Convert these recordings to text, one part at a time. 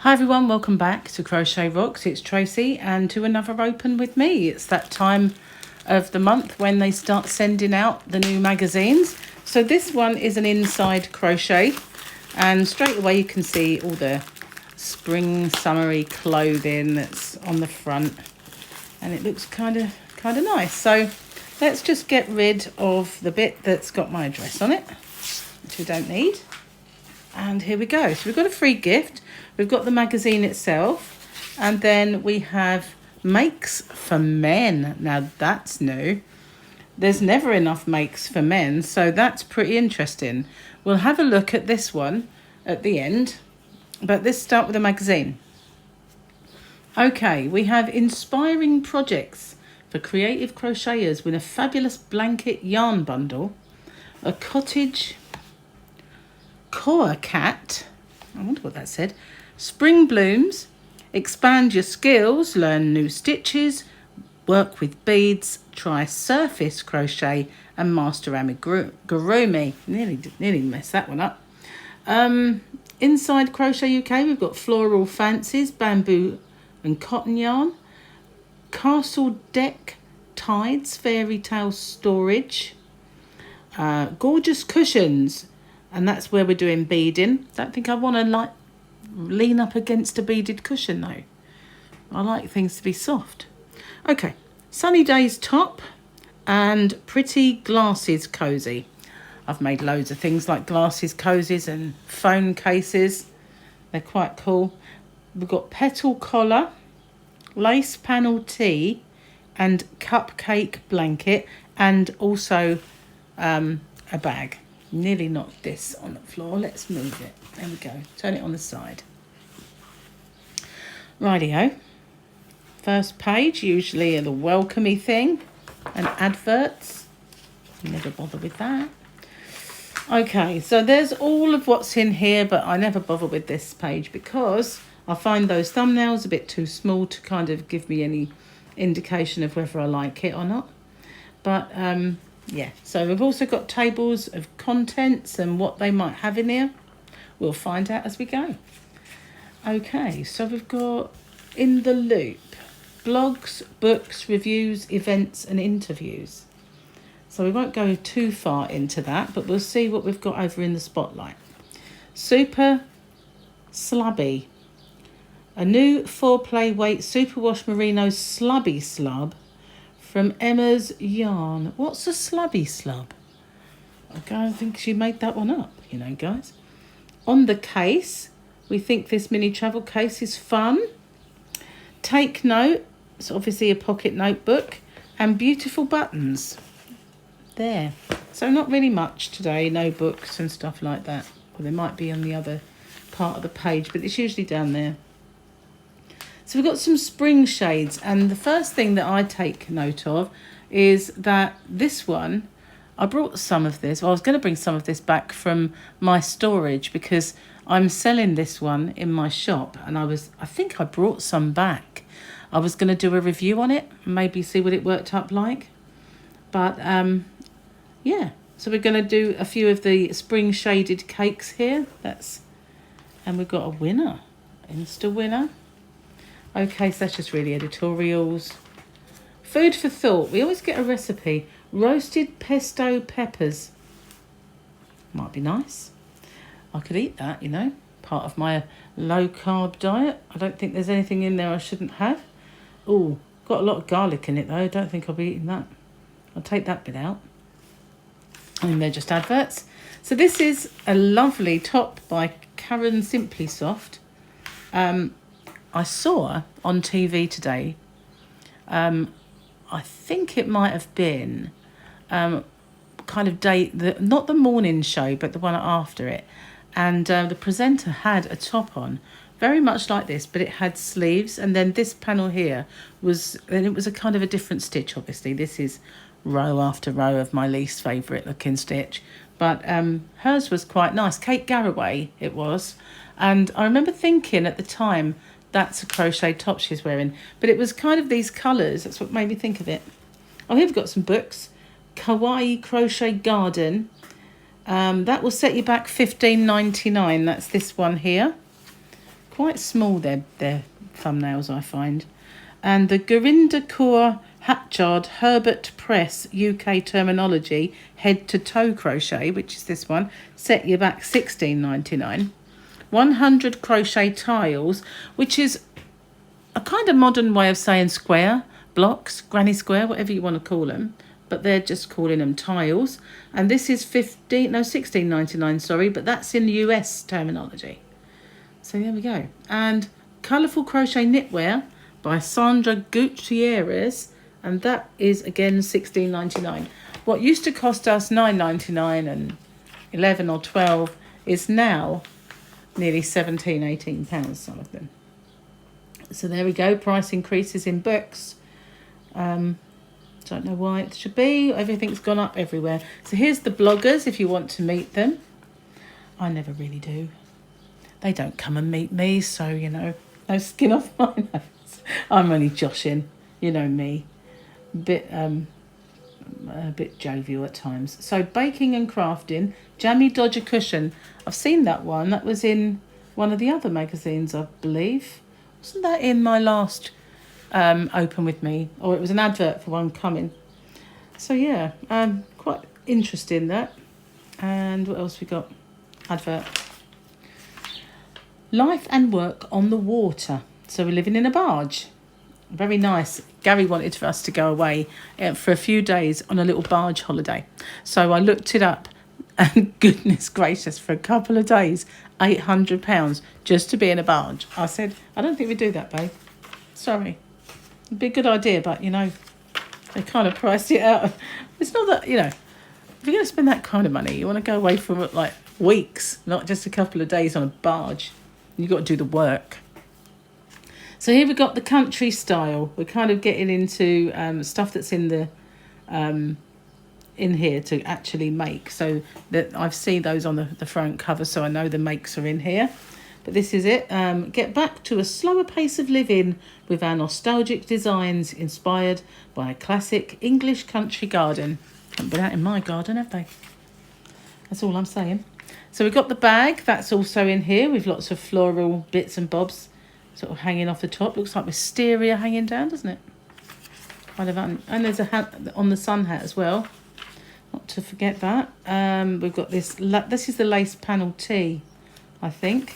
Hi everyone, welcome back to Crochet Rocks. It's Tracy and to another open with me. It's that time of the month when they start sending out the new magazines. So this one is an inside crochet and straight away you can see all the spring summery clothing that's on the front and it looks kind of nice. So let's just get rid of the bit that's got my address on it, which we don't need. And here we go. So we've got a free gift. We've got the magazine itself. And then we have makes for men. Now that's new. There's never enough makes for men. So that's pretty interesting. We'll have a look at this one at the end. But let's start with the magazine. Okay, we have inspiring projects for creative crocheters with a fabulous blanket yarn bundle. A cottage koa cat, I wonder what that said. Spring blooms, expand your skills, learn new stitches, work with beads, try surface crochet and master amigurumi. Nearly messed that one up. Inside Crochet UK, we've got floral fancies, bamboo and cotton yarn, castle deck tides, fairy tale storage, gorgeous cushions. And that's where we're doing beading. Don't think I want to lean up against a beaded cushion though. I like things to be soft. Okay, sunny days top and pretty glasses cozy. I've made loads of things like glasses cozies and phone cases. They're quite cool. We've got petal collar, lace panel tee and cupcake blanket and also a bag. Nearly knocked this on the floor. Let's move it. There we go. Turn it on the side. Rightio. First page, usually the welcomey thing and adverts. Never bother with that. Okay, so there's all of what's in here, but I never bother with this page because I find those thumbnails a bit too small to kind of give me any indication of whether I like it or not. But yeah, so we've also got tables of contents and what they might have in there. We'll find out as we go. Okay, so we've got in the loop, blogs, books, reviews, events and interviews. So we won't go too far into that, but we'll see what we've got over in the spotlight. Super Slubby. A new 4-play weight superwash merino slubby slub from Emma's Yarn. What's a slubby slub? I think she made that one up, you know, guys. On the case, we think this mini travel case is fun. Take note, it's obviously a pocket notebook, and beautiful buttons. There. So not really much today, no books and stuff like that. Well, they might be on the other part of the page, but it's usually down there. So we've got some spring shades, and the first thing that I take note of is that this one, I brought some of this. Well, I was going to bring some of this back from my storage because I'm selling this one in my shop, and I think I brought some back. I was going to do a review on it, maybe see what it worked up like. But yeah, so we're going to do a few of the spring shaded cakes here. And we've got a winner, Insta winner. Okay, so that's just really editorials. Food for thought. We always get a recipe. Roasted pesto peppers. Might be nice. I could eat that, you know. Part of my low-carb diet. I don't think there's anything in there I shouldn't have. Oh, got a lot of garlic in it, though. I don't think I'll be eating that. I'll take that bit out. And they're just adverts. So this is a lovely top by Karen Simply Soft. I saw on TV today, I think it might have been kind of not the morning show, but the one after it. And the presenter had a top on, very much like this, but it had sleeves. And then this panel here it was a kind of a different stitch, obviously. This is row after row of my least favourite looking stitch. But hers was quite nice. Kate Garraway it was. And I remember thinking at the time, that's a crochet top she's wearing. But it was kind of these colours. That's what made me think of it. Oh, here we've got some books. Kawaii Crochet Garden. That will set you back $15.99. That's this one here. quite small, their thumbnails, I find. And the Gurinder Kaur Hatchard Herbert Press UK Terminology Head to Toe Crochet, which is this one, set you back $16.99. 100 crochet tiles, which is a kind of modern way of saying square blocks, granny square, whatever you want to call them, but they're just calling them tiles. And this is $16.99, sorry, but that's in US terminology. So there we go. And colourful crochet knitwear by Sandra Gutierrez, and that is again $16.99. What used to cost us $9.99 and 11 or 12 is now nearly £17-18, some of them. So there we go, price increases in books. Don't know why it should be. Everything's gone up everywhere. So here's the bloggers if you want to meet them. I never really do. They don't come and meet me, so, you know, no skin off my nose. I'm only joshing, you know me. A bit jovial at times. So baking and crafting, Jammy Dodger cushion. I've seen that one. That was in one of the other magazines, I believe. Wasn't that in my last Open With Me? Or it was an advert for one coming. So yeah, quite interesting that. And what else we got? Advert. Life and work on the water. So we're living in a barge. Very nice. Gary wanted for us to go away for a few days on a little barge holiday. So I looked it up, and goodness gracious, for a couple of days, £800 just to be in a barge. I said, I don't think we do that, babe. Sorry. It'd be a good idea, but, you know, they kind of priced it out. It's not that, you know, if you're going to spend that kind of money, you want to go away for, like, weeks, not just a couple of days on a barge. You've got to do the work. So here we've got the country style. We're kind of getting into stuff that's in the in here to actually make. So that I've seen those on the front cover, so I know the makes are in here. But this is it. Get back to a slower pace of living with our nostalgic designs inspired by a classic English country garden. Haven't been out in my garden, have they? That's all I'm saying. So we've got the bag. That's also in here with lots of floral bits and bobs sort of hanging off the top. Looks like wisteria hanging down, doesn't it? And there's a hat on the sun hat as well. Not to forget that. We've got this. This is the lace panel tee, I think.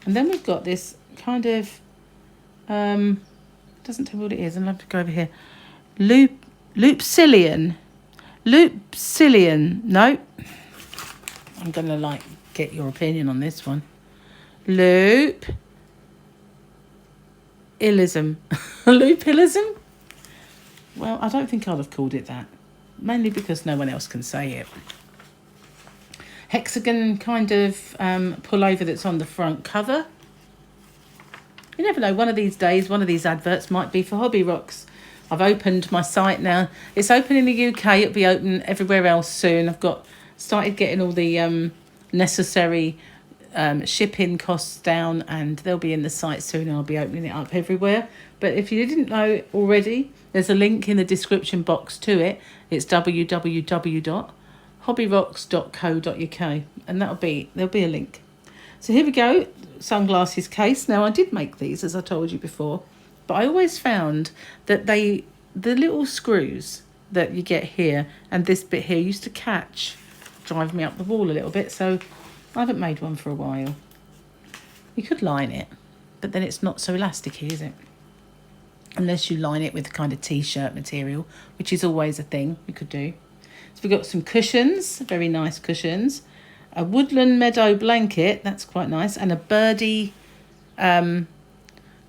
And then we've got this kind of, doesn't tell me what it is. I'll have to go over here. Loopsilian. No. I'm going to get your opinion on this one. Loopillism. Loopillism? Well, I don't think I'd have called it that. Mainly because no one else can say it. Hexagon kind of pullover that's on the front cover. You never know, one of these days, one of these adverts might be for Hobby Rocks. I've opened my site now. It's open in the UK. It'll be open everywhere else soon. I've started getting all the necessary shipping costs down, and they'll be in the site soon, and I'll be opening it up everywhere. But if you didn't know already, there's a link in the description box to it. It's www.hobbyrocks.co.uk, and there'll be a link. So here we go, sunglasses case. Now I did make these, as I told you before, but I always found that the little screws that you get here and this bit here used to drive me up the wall a little bit, so I haven't made one for a while. You could line it, but then it's not so elasticy, is it? Unless you line it with kind of t-shirt material, which is always a thing you could do. So we've got some cushions, very nice cushions. A woodland meadow blanket, that's quite nice. And a birdie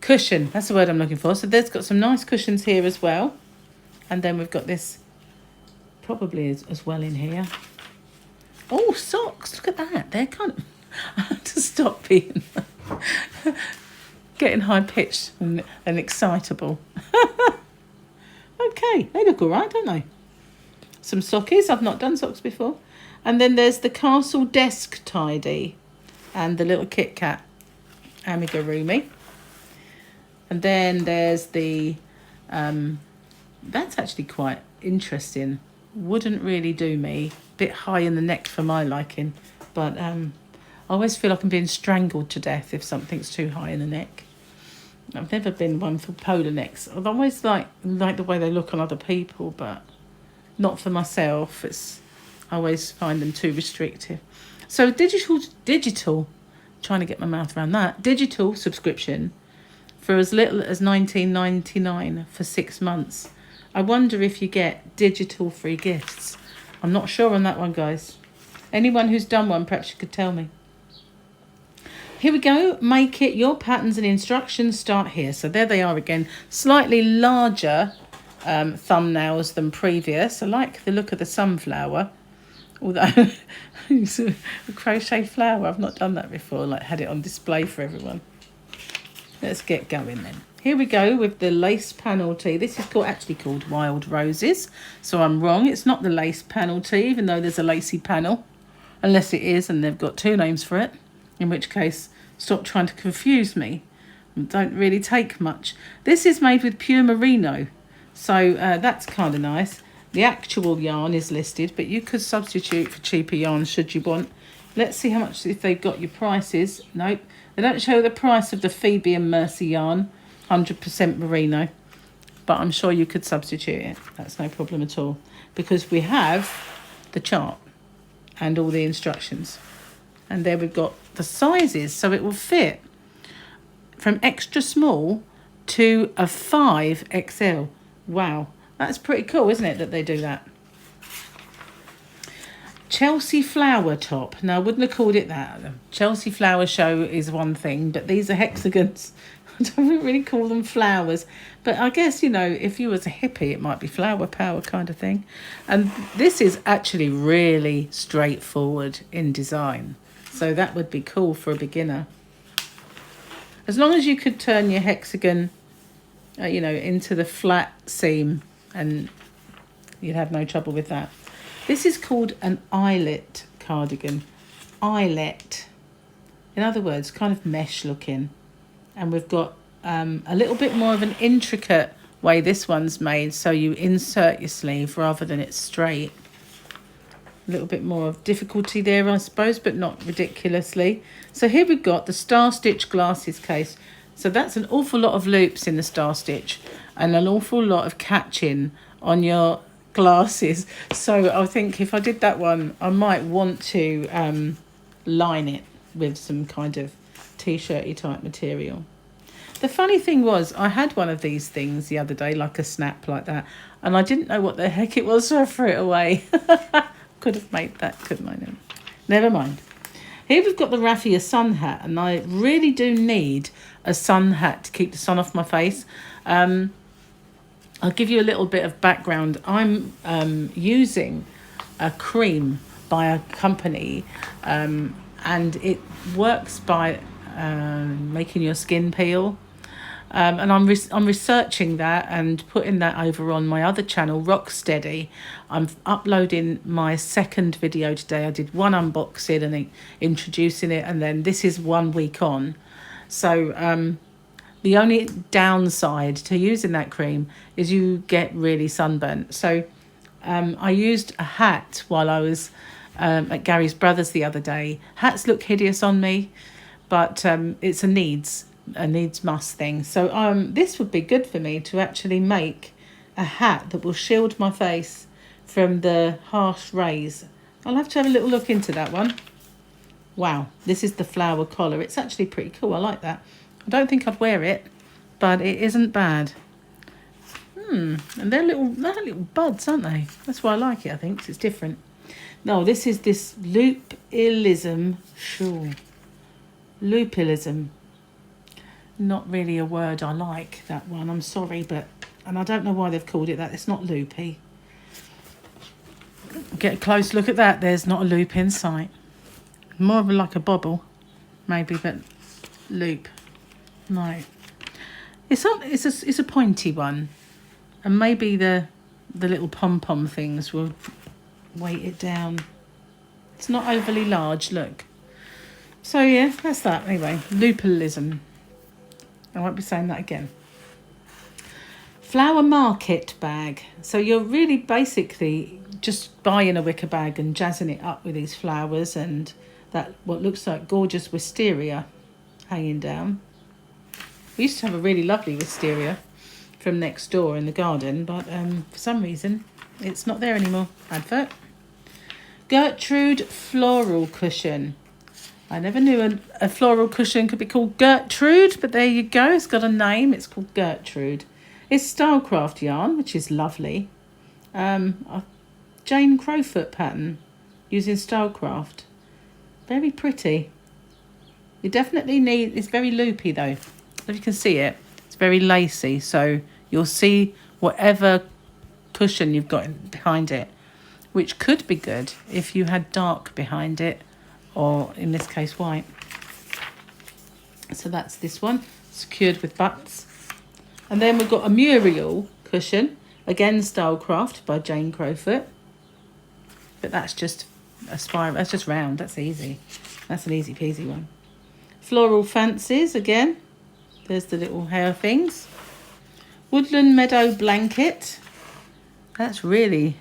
cushion, that's the word I'm looking for. So there's got some nice cushions here as well. And then we've got this probably as well in here. Oh, socks, look at that. They're kind of, I have to stop being getting high-pitched and excitable. Okay, they look all right, don't they? Some sockies. I've not done socks before. And then there's the Castle Desk Tidy and the little Kit Kat amigurumi. And then there's the, that's actually quite interesting. Wouldn't really do me. Bit high in the neck for my liking. But I always feel like I'm being strangled to death if something's too high in the neck. I've never been one for polar necks. I always like the way they look on other people, but not for myself. I always find them too restrictive. So digital, trying to get my mouth around that, digital subscription for as little as $19.99 for 6 months. I wonder if you get digital free gifts. I'm not sure on that one, guys. Anyone who's done one, perhaps you could tell me. Here we go. Make it. Your patterns and instructions start here. So there they are again. Slightly larger thumbnails than previous. I like the look of the sunflower. Although it's a crochet flower. I've not done that before. Like had it on display for everyone. Let's get going then. Here we go with the lace panel tee. This is actually called Wild Roses. So I'm wrong. It's not the lace panel tee, even though there's a lacy panel. Unless it is, and they've got 2 names for it. In which case, stop trying to confuse me. Don't really take much. This is made with pure merino. So that's kind of nice. The actual yarn is listed, but you could substitute for cheaper yarn should you want. Let's see how much, if they've got your prices. Nope. They don't show the price of the Phoebe and Mercy yarn. 100% merino. But I'm sure you could substitute it. That's no problem at all. Because we have the chart and all the instructions. And there we've got the sizes. So it will fit from extra small to a 5XL. Wow. That's pretty cool, isn't it, that they do that? Chelsea flower top. Now, I wouldn't have called it that. The Chelsea flower show is one thing, but these are hexagons. I don't really call them flowers. But I guess, you know, if you was a hippie, it might be flower power kind of thing. And this is actually really straightforward in design. So that would be cool for a beginner. As long as you could turn your hexagon, you know, into the flat seam, and you'd have no trouble with that. This is called an eyelet cardigan. Eyelet. In other words, kind of mesh looking. And we've got a little bit more of an intricate way this one's made. So you insert your sleeve rather than it's straight. A little bit more of difficulty there, I suppose, but not ridiculously. So here we've got the star stitch glasses case. So that's an awful lot of loops in the star stitch and an awful lot of catching on your glasses. So I think if I did that one, I might want to line it with some kind of t-shirty type material. The funny thing was, I had one of these things the other day, like a snap like that, and I didn't know what the heck it was, so I threw it away. Could have made that, couldn't I? No. Never mind. Here we've got the raffia sun hat, and I really do need a sun hat to keep the sun off my face. I'll give you a little bit of background. I'm using a cream by a company, and it works by making your skin peel. And I'm researching that and putting that over on my other channel, Rocksteady. I'm uploading my second video today. I did one unboxing and introducing it, and then this is 1 week on. So the only downside to using that cream is you get really sunburnt. So I used a hat while I was at Gary's Brothers the other day. Hats look hideous on me, but it's a needs must thing. So this would be good for me to actually make a hat that will shield my face from the harsh rays. I'll have to have a little look into that one. Wow, this is the flower collar. It's actually pretty cool. I like that. I don't think I'd wear it, but it isn't bad. And they're little buds, aren't they? That's why I like it, I think, 'cause it's different. No, this is this loopilism shawl. Loopilism. Not really a word I like, that one. I'm sorry, and I don't know why they've called it that. It's not loopy. Get a close look at that. There's not a loop in sight. More of like a bobble, maybe, but loop. No. It's a pointy one. And maybe the little pom-pom things will weight it down. It's not overly large, look. So yeah, that's that anyway. Loopilism. I won't be saying that again. Flower market bag. So you're really basically just buying a wicker bag and jazzing it up with these flowers and that what looks like gorgeous wisteria hanging down. We used to have a really lovely wisteria from next door in the garden, but for some reason it's not there anymore. Advert. Gertrude floral cushion. I never knew a floral cushion could be called Gertrude, but there you go. It's got a name. It's called Gertrude. It's Stylecraft yarn, which is lovely. A Jane Crowfoot pattern using Stylecraft. Very pretty. You definitely need, it's very loopy though. If you can see it, it's very lacy. So you'll see whatever cushion you've got behind it, which could be good if you had dark behind it, or in this case white. So that's this one, secured with butts. And then we've got a Muriel cushion, again Stylecraft by Jane Crowfoot. But that's just a spiral, that's just round, that's easy. That's an easy peasy one. Floral Fancies, again. There's the little hair things. Woodland Meadow Blanket. That's really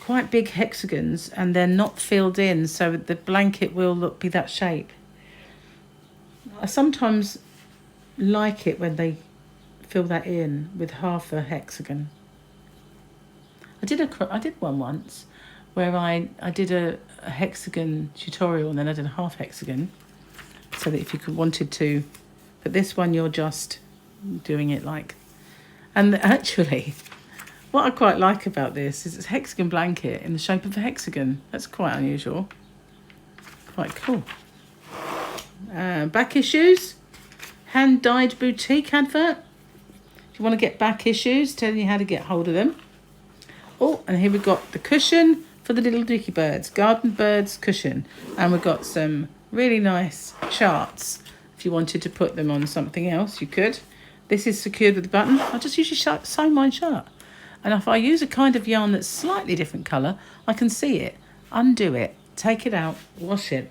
quite big hexagons, and they're not filled in, so the blanket will be that shape. I sometimes like it when they fill that in with half a hexagon. I did one once where I did a hexagon tutorial, and then I did a half hexagon, so that if you wanted to, but this one you're just doing it like, and actually what I quite like about this is it's a hexagon blanket in the shape of a hexagon. That's quite unusual. Quite cool. Back issues. Hand-dyed boutique advert. If you want to get back issues, telling you how to get hold of them. Oh, and here we've got the cushion for the little dicky birds. Garden birds cushion. And we've got some really nice charts. If you wanted to put them on something else, you could. This is secured with a button. I just usually sew mine shut. And if I use a kind of yarn that's slightly different colour, I can see it, undo it, take it out, wash it,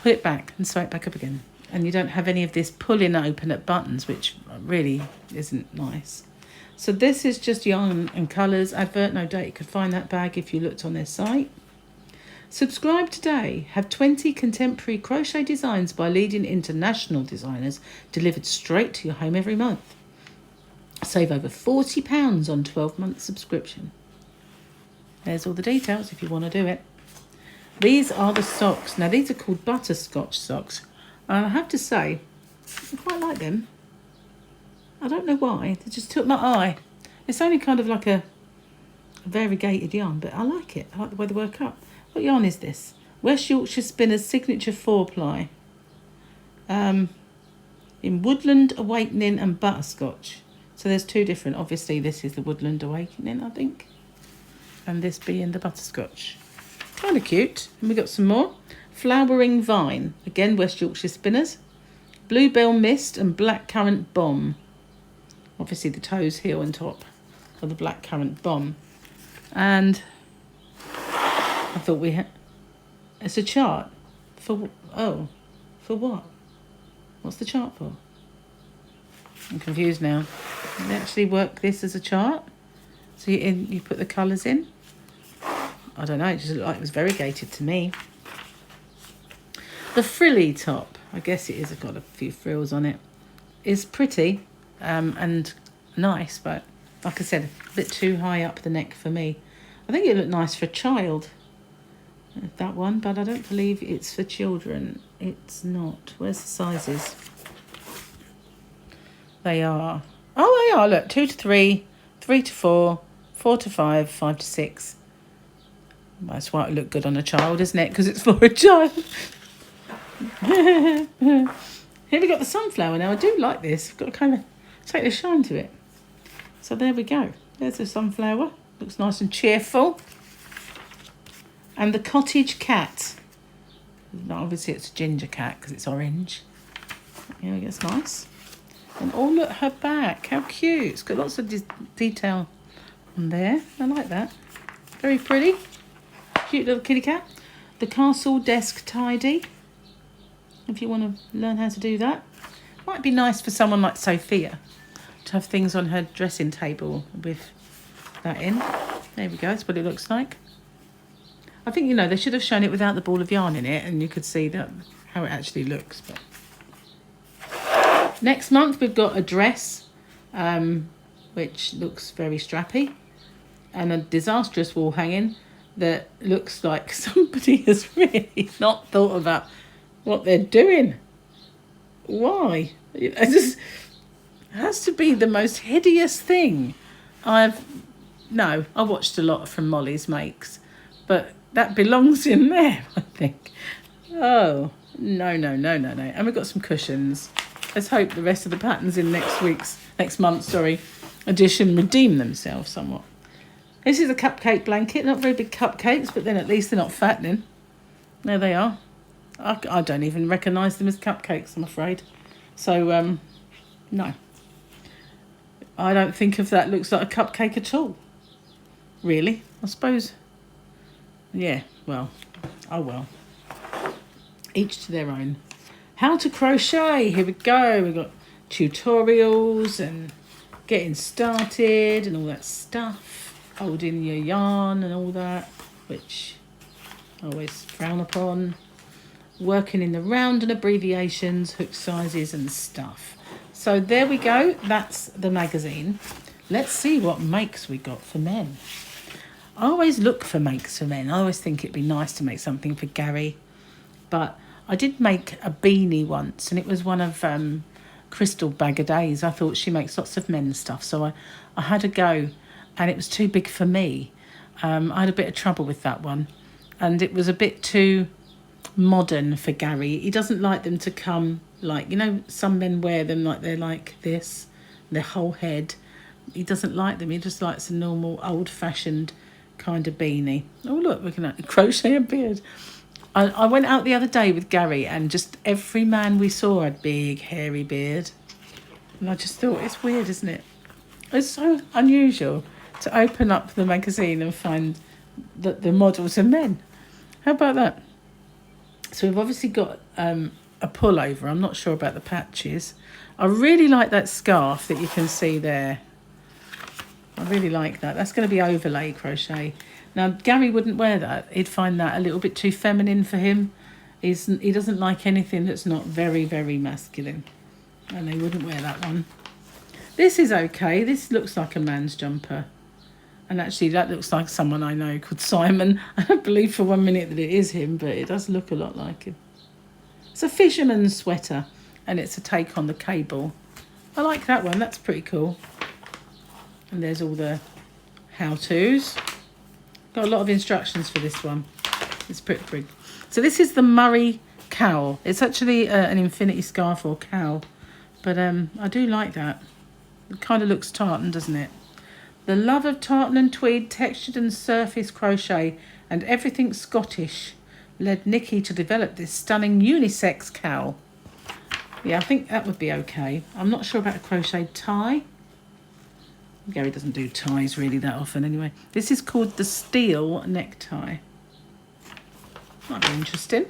put it back and sew it back up again. And you don't have any of this pulling open at buttons, which really isn't nice. So this is just yarn and colours advert. No doubt you could find that bag if you looked on their site. Subscribe today. Have 20 contemporary crochet designs by leading international designers delivered straight to your home every month. Save over £40 on 12-month subscription. There's all the details if you want to do it. These are the socks. Now, these are called butterscotch socks. And I have to say, I quite like them. I don't know why. They just took my eye. It's only kind of like a variegated yarn, but I like it. I like the way they work up. What yarn is this? West Yorkshire Spinners Signature 4-ply. In Woodland, Awakening and Butterscotch. So there's two different. Obviously, this is the Woodland Awakening, I think. And this being the Butterscotch. Kind of cute. And we got some more. Flowering Vine. Again, West Yorkshire Spinners. Bluebell Mist and Blackcurrant Bomb. Obviously, the toes here on top of the Blackcurrant Bomb. And I thought we had... It's a chart. For what? What's the chart for? I'm confused now. They actually work this as a chart. So you put the colours in. I don't know, it just looked like it was variegated to me. The frilly top, I guess it is, it's got a few frills on it, is pretty and nice, but like I said, a bit too high up the neck for me. I think it looked nice for a child, that one, but I don't believe it's for children. It's not. Where's the sizes? They are. Oh, they are. Look, 2 to 3, 3 to 4, 4 to 5, 5 to 6. That's why it looked good on a child, isn't it? Because it's for a child. Here we got the sunflower now. I do like this. I've got to kind of take the shine to it. So there we go. There's the sunflower. Looks nice and cheerful. And the cottage cat. Obviously it's a ginger cat because it's orange. Yeah, it's nice. And oh, look, her back. How cute. It's got lots of detail on there. I like that. Very pretty. Cute little kitty cat. The castle desk tidy. If you want to learn how to do that. Might be nice for someone like Sophia to have things on her dressing table with that in. There we go. That's what it looks like. I think, you know, they should have shown it without the ball of yarn in it, and you could see that how it actually looks. But next month we've got a dress, which looks very strappy, and a disastrous wall hanging that looks like somebody has really not thought about what they're doing. Why? It has to be the most hideous thing. I watched a lot from Molly's Makes, but that belongs in there, I think. Oh, no. And we've got some cushions. Let's hope the rest of the patterns in next month's edition redeem themselves somewhat. This is a cupcake blanket. Not very big cupcakes, but then at least they're not fattening. There they are. I don't even recognise them as cupcakes, I'm afraid. So, no. I don't think of that looks like a cupcake at all. Really, I suppose. Yeah, well, oh well. Each to their own. How to crochet. Here we go. We've got tutorials and getting started and all that stuff. Holding your yarn and all that, which I always frown upon. Working in the round and abbreviations, hook sizes and stuff. So there we go. That's the magazine. Let's see what makes we got for men. I always look for makes for men. I always think it'd be nice to make something for Gary. But I did make a beanie once, and it was one of Crystal Bagaday's. I thought she makes lots of men's stuff, so I had a go, and it was too big for me. I had a bit of trouble with that one, and it was a bit too modern for Gary. He doesn't like them to come like, you know, some men wear them like they're like this, their whole head. He doesn't like them. He just likes a normal old-fashioned kind of beanie. Oh look, we can crochet a beard. I went out the other day with Gary, and just every man we saw had big hairy beard, and I just thought, it's weird, isn't it? It's so unusual to open up the magazine and find that the models are men. How about that? So we've obviously got a pullover. I'm not sure about the patches. I really like that scarf that you can see there. I really like that. That's going to be overlay crochet. Now, Gary wouldn't wear that. He'd find that a little bit too feminine for him. He doesn't like anything that's not very, very masculine. And he wouldn't wear that one. This is okay. This looks like a man's jumper. And actually, that looks like someone I know called Simon. I don't believe for 1 minute that it is him, but it does look a lot like him. It's a fisherman's sweater, and it's a take on the cable. I like that one. That's pretty cool. And there's all the how-tos. Got a lot of instructions for this one. It's pretty big. So this is the Murray cowl. It's actually an infinity scarf or cowl, but I do like that. It kind of looks tartan, doesn't it? The love of tartan and tweed, textured and surface crochet, and everything Scottish led Nikki to develop this stunning unisex cowl. Yeah, I think that would be okay. I'm not sure about a crochet tie. Gary doesn't do ties really that often anyway. This is called the steel necktie. Might be interesting.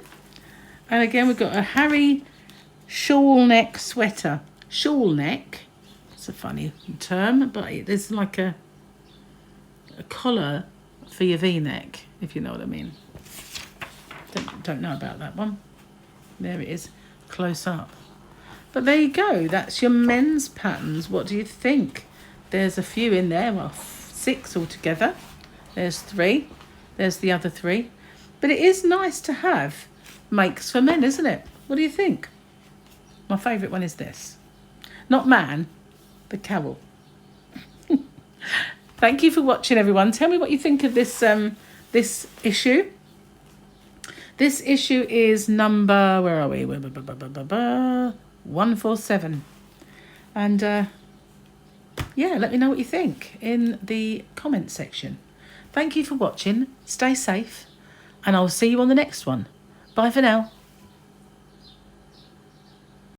And again, we've got a Harry shawl neck sweater. Shawl neck. It's a funny term, but there's like a collar for your V-neck, if you know what I mean. Don't know about that one. There it is, close up. But there you go. That's your men's patterns. What do you think? There's a few in there. Well, 6 altogether. There's 3. There's the other 3. But it is nice to have makes for men, isn't it? What do you think? My favourite one is this. Not man, the cowl. Thank you for watching, everyone. Tell me what you think of this this issue. This issue is number, where are we? 147. And yeah, let me know what you think in the comment section. Thank you for watching. Stay safe, and I'll see you on the next one. Bye for now.